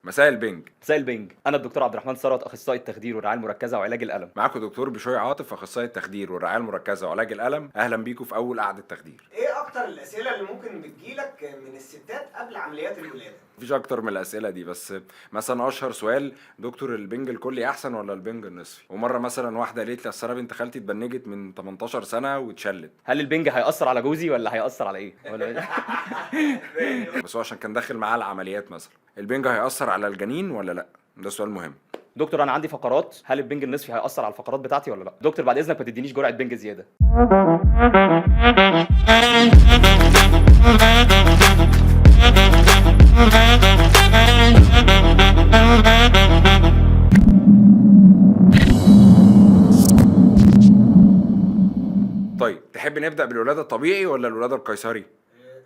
مساء البنج. مساء البنج، انا الدكتور عبد الرحمن ثروت، اخصائي التخدير والرعايه المركزه وعلاج الالم. معاكم دكتور بشوي عاطف، اخصائي التخدير والرعايه المركزه وعلاج الالم. اهلا بيكم في اول قعده تخدير. ايه اكتر الاسئله اللي ممكن بتجيلك من الستات قبل عمليات الولاده؟ مفيش اكتر من الاسئله دي، بس مثلا اشهر سؤال: دكتور البنج الكلي احسن ولا البنج النصفي؟ ومره مثلا واحده قالت لي: اصل انا بنت خالتي اتبنجت من 18 سنه واتشلت. هل البنج هيأثر على جوزي ولا هيأثر على ايه؟ ولا بس هو عشان كان داخل معاه العمليات. مثلا البنج هيأثر على الجنين ولا لا؟ ده سؤال مهم. دكتور انا عندي فقرات، هل البنج النصفي هيأثر على الفقرات بتاعتي ولا لا؟ دكتور بعد اذنك ما تدينيش جرعه بنج زياده. طيب تحب نبدأ بالولادة الطبيعي ولا الولادة القيصري؟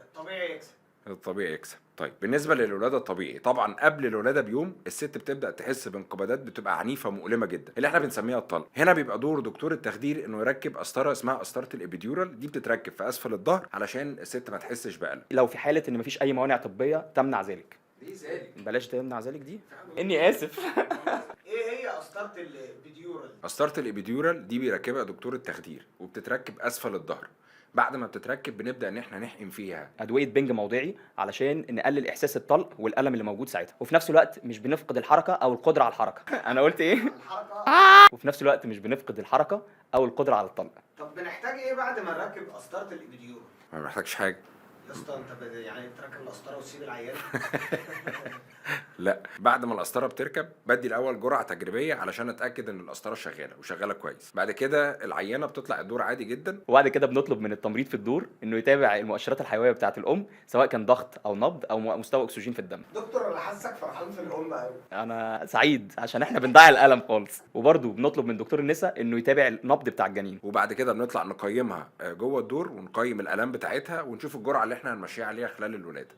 الطبيعي يكسب. الطبيعي يكسب. طيب بالنسبة للولادة الطبيعي، طبعا قبل الولادة بيوم الست بتبدأ تحس بانقباضات بتبقى عنيفة مؤلمة جدا، اللي احنا بنسميها الطلق. هنا بيبقى دور دكتور التخدير انه يركب قسطرة اسمها قسطرة الابيديورال. دي بتتركب في اسفل الظهر علشان الست ما تحسش بألم. لو في حاله ان مفيش اي موانع طبيه تمنع ذلك. ليه ذلك؟ بلاش تمنع ذلك دي. اني اسف. ايه هي قسطره البيديورال؟ قسطرة الابيديورال دي بيركبها دكتور التخدير وبتتركب اسفل الظهر. بعد ما بتتركب بنبدأ ان احنا نحقن فيها ادويه بنج موضعي علشان نقلل احساس الطلق والالم اللي موجود ساعتها، وفي نفس الوقت مش بنفقد الحركه او القدره على الحركه. انا قلت ايه؟ الحركه. وفي نفس الوقت مش بنفقد الحركه او القدره على الطلق. طب بنحتاج ايه بعد ما نركب قسطره الابيديورال؟ ما محتاجش حاجة. يا اسطى انت يعني تركب القسطره وتسيب العيان؟ لا، بعد ما القسطره بتركب بدي الاول جرعه تجريبيه علشان اتاكد ان القسطره شغاله وشغاله كويس. بعد كده العيانه بتطلع الدور عادي جدا. وبعد كده بنطلب من التمريض في الدور انه يتابع المؤشرات الحيويه بتاعه الام، سواء كان ضغط او نبض او مستوى اكسجين في الدم. دكتور انا حاسك فرحان في الام قوي. انا سعيد عشان احنا بندعي الالم خالص. وبرده بنطلب من دكتور النساء انه يتابع النبض بتاع الجنين. وبعد كده بنطلع نقيمها جوه الدور ونقيم الالام بتاعتها ونشوف الجرعه اللي احنا هنمشيها عليها خلال الولاده.